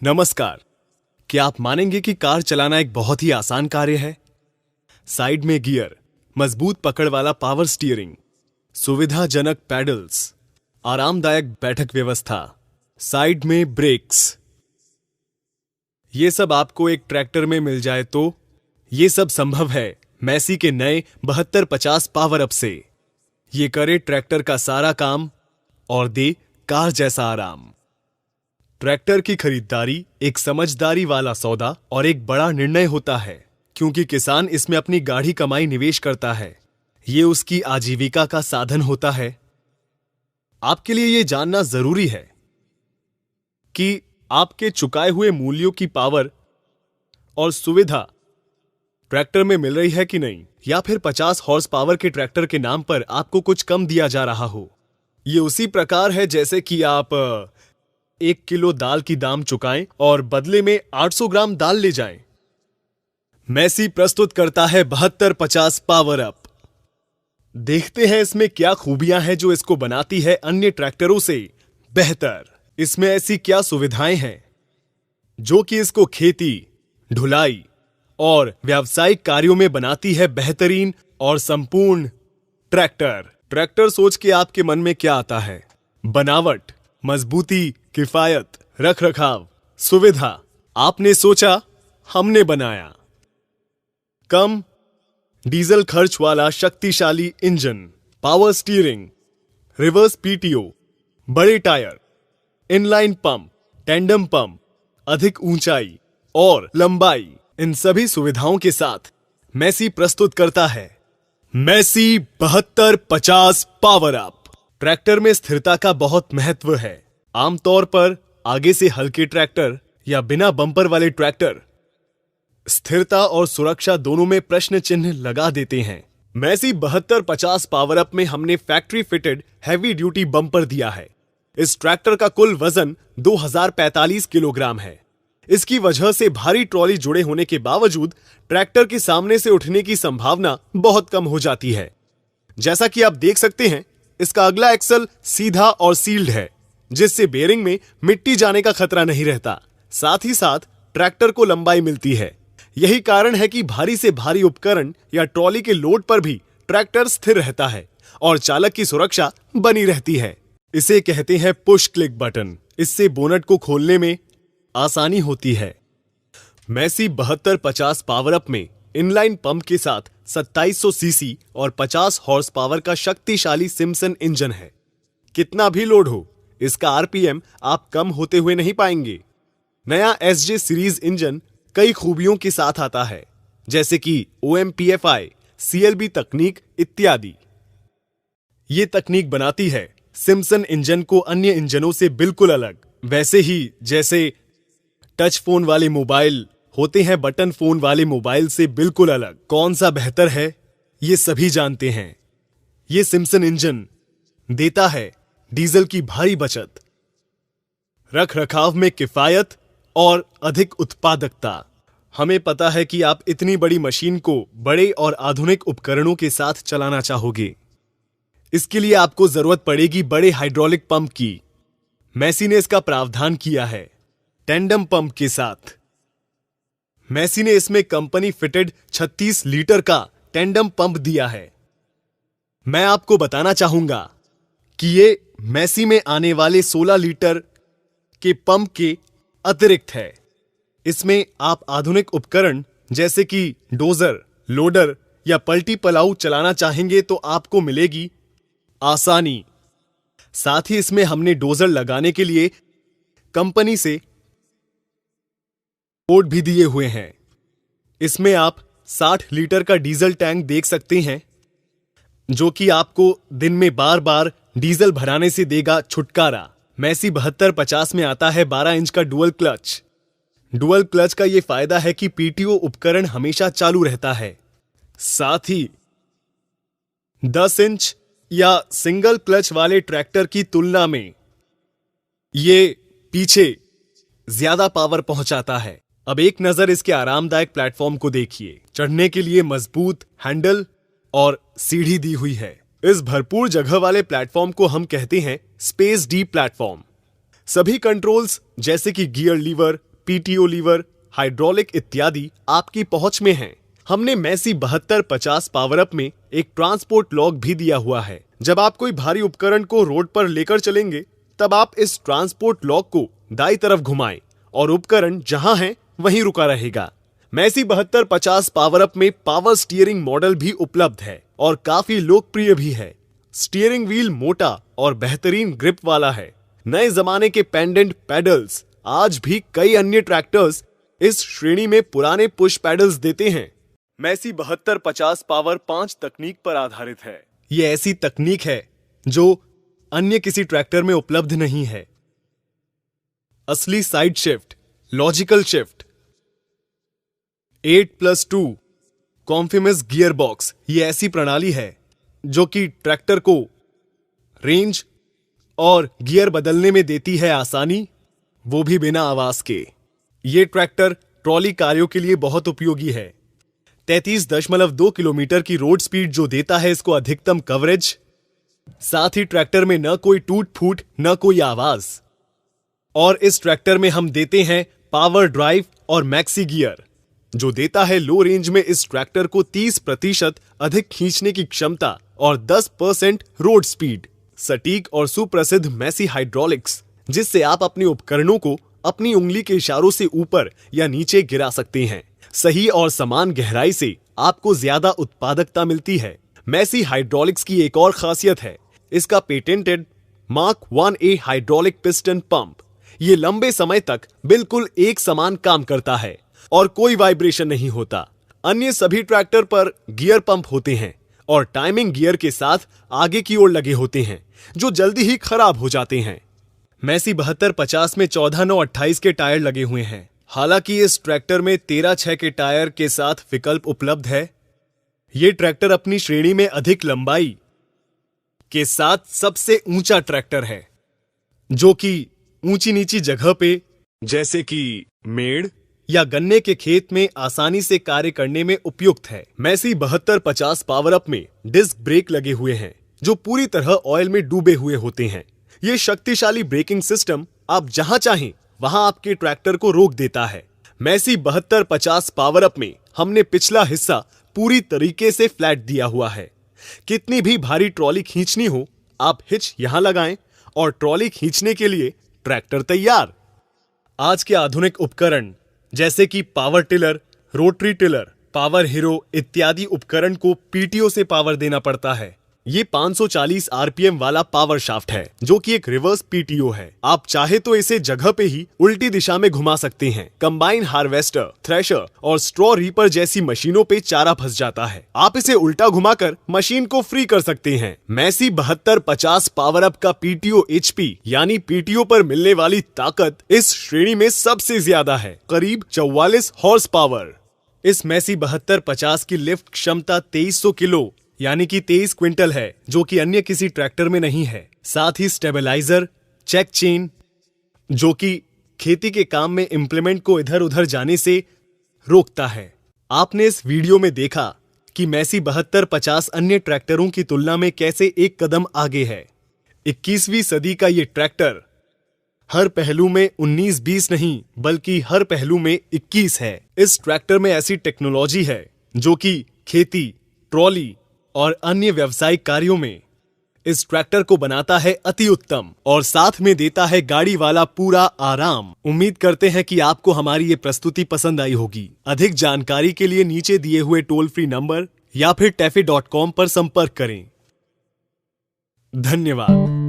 नमस्कार। क्या आप मानेंगे कि कार चलाना एक बहुत ही आसान कार्य है? साइड में गियर, मजबूत पकड़ वाला पावर स्टीयरिंग, सुविधाजनक पैडल्स, आरामदायक बैठक व्यवस्था, साइड में ब्रेक्स, ये सब आपको एक ट्रैक्टर में मिल जाए तो ये सब संभव है मैसी के नए 7250 पावर अप से। ये करे ट्रैक्टर का सारा काम और दे कार जैसा आराम। ट्रैक्टर की खरीदारी एक समझदारी वाला सौदा और एक बड़ा निर्णय होता है, क्योंकि किसान इसमें अपनी गाढ़ी कमाई निवेश करता है। ये उसकी आजीविका का साधन होता है। आपके लिए ये जानना जरूरी है कि आपके चुकाए हुए मूल्यों की पावर और सुविधा ट्रैक्टर में मिल रही है कि नहीं, या फिर 50 हॉर्स पावर के ट्रैक्टर के नाम पर आपको कुछ कम दिया जा रहा हो। ये उसी प्रकार है जैसे कि आप 1 किलो दाल की दाम चुकाएं और बदले में 800 ग्राम दाल ले जाएं। मैसी प्रस्तुत करता है 7250 पावर अप। देखते हैं इसमें क्या खूबियां हैं जो इसको बनाती है अन्य ट्रैक्टरों से बेहतर। इसमें ऐसी क्या सुविधाएं हैं जो कि इसको खेती, ढुलाई और व्यावसायिक कार्यों में बनाती है बेहतरीन और संपूर्ण ट्रैक्टर। ट्रैक्टर सोच के आपके मन में क्या आता है? बनावट, मजबूती, किफायत, रखरखाव, सुविधा। आपने सोचा, हमने बनाया। कम डीजल खर्च वाला शक्तिशाली engine, power steering, reverse PTO, बड़े tyre, inline pump, tandem pump, अधिक ऊंचाई और लंबाई, इन सभी सुविधाओं के साथ मैसी प्रस्तुत करता है मैसी 7250 पावर अप। ट्रैक्टर में स्थिरता का बहुत महत्व है। आमतौर पर आगे से हल्के ट्रैक्टर या बिना बम्पर वाले ट्रैक्टर स्थिरता और सुरक्षा दोनों में प्रश्न चिन्ह लगा देते हैं। मैसी 7250 पावर अप में हमने factory fitted heavy duty bumper दिया है। इस ट्रैक्टर का कुल वजन 2045 किलोग्राम है। इसकी वजह से भारी ट्रॉली जुड़े होने के बावजूद ट्रैक्टर के सामने से उठने की संभावना बहुत कम हो जाती है। जैसा कि आप देख सकते हैं, इसका अगला एक्सल सीधा और सील्ड है, जिससे बेयरिंग में मिट्टी जाने का खतरा नहीं रहता। साथ ही साथ ट्रैक्टर को लंबाई मिलती है। यही कारण है कि भारी से भारी उपकरण या ट्रॉली के लोड पर भी ट्रैक्टर स्थिर रहता है और चालक की सुरक्षा बनी रहती है। इसे कहते हैं पुश क्लिक बटन। इससे बोनट को खोलने में आसानी होती है। मैसी 7250 पावर अप में इनलाइन पंप के साथ 2700 सीसी और 50 हॉर्स पावर का शक्तिशाली सिम्पसन इंजन है। कितना भी लोड हो, इसका आरपीएम आप कम होते हुए नहीं पाएंगे। नया एसजे सीरीज इंजन कई खूबियों के साथ आता है, जैसे कि ओएमपीएफआई, सीएलबी तकनीक इत्यादि। ये तकनीक बनाती है सिम्पसन इंजन को अन्य इंजनों से बिल्कुल अलग। वैसे ही जैसे टच फोन वाले मोबाइल होते हैं बटन फोन वाले मोबाइल से बिल्कुल अलग। कौन सा बेहतर है, ये सभी जानते हैं। ये सिम्पसन इंजन देता है डीजल की भारी बचत, रख रखाव में किफायत और अधिक उत्पादकता। हमें पता है कि आप इतनी बड़ी मशीन को बड़े और आधुनिक उपकरणों के साथ चलाना चाहोगे। इसके लिए आपको जरूरत पड़ेगी बड़े हाइड्रोलिक पंप की। मैसी ने इसका प्रावधान किया है टेंडम पंप के साथ। मैसी ने इसमें कंपनी फिटेड 36 लीटर का टेंडम पंप दिया है। मैं आपको बताना चाहूंगा कि ये मैसी में आने वाले 16 लीटर के पंप के अतिरिक्त है। इसमें आप आधुनिक उपकरण जैसे कि डोजर, लोडर या पलटी पलाऊ चलाना चाहेंगे तो आपको मिलेगी आसानी। साथ ही इसमें हमने डोजर लगाने के लिए कंपनी से कोड भी दिए हुए हैं। इसमें आप 60 लीटर का डीजल टैंक देख सकते हैं, जो कि आपको दिन में बार बार डीजल भराने से देगा छुटकारा। मैसी 7250 में आता है 12 इंच का डुअल क्लच। डुअल क्लच का यह फायदा है कि पीटीओ उपकरण हमेशा चालू रहता है। साथ ही 10 इंच या सिंगल क्लच वाले ट्रैक्टर की तुलना में ये पीछे ज्यादा पावर पहुंचाता है। अब एक नजर इसके आरामदायक प्लेटफॉर्म को देखिए। चढ़ने के लिए मजबूत हैंडल और सीढ़ी दी हुई है। इस भरपूर जगह वाले प्लेटफॉर्म को हम कहते हैं स्पेस डी प्लेटफॉर्म। सभी कंट्रोल्स जैसे कि gear lever, PTO lever, hydraulic इत्यादि आपकी पहुंच में हैं। हमने मैसी 7250 पावर अप में एक ट्रांसपोर्ट लॉक भी दिया हुआ है। जब आप कोई भारी उपकरण को रोड पर लेकर चलेंगे तब आप इस ट्रांसपोर्ट लॉक को दाईं तरफ घुमाएं और उपकरण जहां है वहीं रुका रहेगा। मैसी 7250 पावर अप में पावर स्टीयरिंग मॉडल भी उपलब्ध है और काफी लोकप्रिय भी है। स्टीयरिंग व्हील मोटा और बेहतरीन ग्रिप वाला है। नए जमाने के पेंडेंट पैडल्स आज भी कई अन्य ट्रैक्टर्स इस श्रेणी में पुराने पुश पैडल्स देते हैं। मैसी 7250 पावर 5 तकनीक पर आधारित है। ये ऐसी तकनीक है जो अन्य किसी ट्रैक्टर में उपलब्ध नहीं है। असली side shift, logical shift, 8+2 constant mesh gear box, ये ऐसी प्रणाली है जो कि ट्रैक्टर को रेंज और गियर बदलने में देती है आसानी, वो भी बिना आवाज के। ये ट्रैक्टर ट्रॉली कार्यों के लिए बहुत उपयोगी है। 33.2 किलोमीटर की रोड स्पीड जो देता है इसको अधिकतम कवरेज। साथ ही ट्रैक्टर में न कोई टूट फूट न कोई आवाज। और इस ट्रैक्टर में हम देते हैं पावर ड्राइव और मैक्सी गियर जो देता है लो रेंज में इस ट्रैक्टर को 30% अधिक खींचने की क्षमता और 10% रोड स्पीड। सटीक और सुप्रसिद्ध मैसी हाइड्रोलिक्स जिससे आप अपने उपकरणों को अपनी उंगली के इशारों से ऊपर या नीचे गिरा सकते हैं। सही और समान गहराई से आपको ज्यादा उत्पादकता मिलती है। मैसी हाइड्रोलिक्स की एक और खासियत है इसका patented mark 1A hydraulic piston pump. ये लंबे समय तक बिल्कुल एक समान काम करता है और कोई वाइब्रेशन नहीं होता। अन्य सभी ट्रैक्टर पर गियर पंप होते हैं और टाइमिंग गियर के साथ आगे की ओर लगे होते हैं जो जल्दी ही खराब हो जाते हैं। मैसी 7250 में 14/9/28 के टायर लगे हुए हैं। हालांकि इस ट्रैक्टर में 13/6 के टायर के साथ विकल्प उपलब्ध है। ये ट्रैक्टर अपनी श्रेणी में अधिक लंबाई के साथ सबसे ऊंचा ट्रैक्टर है जो कि ऊंची नीची जगह पे जैसे कि मेड़ या गन्ने के खेत में आसानी से कार्य करने में उपयुक्त है। मैसी 7250 पावर अप में डिस्क ब्रेक लगे हुए हैं जो पूरी तरह ऑयल में डूबे हुए होते हैं। ये शक्तिशाली ब्रेकिंग सिस्टम आप जहां चाहें वहां आपके ट्रैक्टर को रोक देता है। मैसी 7250 पावर अप में हमने पिछला हिस्सा पूरी तरीके से फ्लैट दिया हुआ है। कितनी भी भारी ट्रॉली खींचनी हो आप हिच यहां लगाएं और ट्रॉली खींचने के लिए ट्रैक्टर तैयार। आज के आधुनिक उपकरण जैसे कि power tiller, rotary tiller, power hero इत्यादि उपकरण को पीटीओ से पावर देना पड़ता है। ये 540 आरपीएम वाला पावर शाफ्ट है जो कि एक रिवर्स पीटीओ है। आप चाहे तो इसे जगह पे ही उल्टी दिशा में घुमा सकते हैं। कंबाइन हार्वेस्टर, थ्रेशर और स्ट्रॉ रीपर जैसी मशीनों पे चारा फंस जाता है। आप इसे उल्टा घुमाकर मशीन को फ्री कर सकते हैं। मैसी 7250 पावर अप का पीटीओ एचपी यानी पीटीओ पर मिलने वाली ताकत इस श्रेणी में सबसे ज्यादा है, करीब 44 हॉर्स पावर। इस मैसी 7250 की लिफ्ट क्षमता 2300 किलो यानी कि 23 क्विंटल है जो कि अन्य किसी ट्रैक्टर में नहीं है। साथ ही स्टेबलाइजर, चेक चेन जो कि खेती के काम में इंप्लीमेंट को इधर उधर जाने से रोकता है। आपने इस वीडियो में देखा कि मैसी 7250 अन्य ट्रैक्टरों की तुलना में कैसे एक कदम आगे है। 21वीं सदी का ये ट्रैक्टर हर पहलू में 19-20 नहीं बल्कि हर पहलू में 21 है। इस ट्रैक्टर में ऐसी टेक्नोलॉजी है जो कि खेती, ट्रॉली और अन्य व्यावसायिक कार्यों में इस ट्रैक्टर को बनाता है अति उत्तम और साथ में देता है गाड़ी वाला पूरा आराम। उम्मीद करते हैं कि आपको हमारी ये प्रस्तुति पसंद आई होगी। अधिक जानकारी के लिए नीचे दिए हुए टोल फ्री नंबर या फिर taffe.com पर संपर्क करें। धन्यवाद।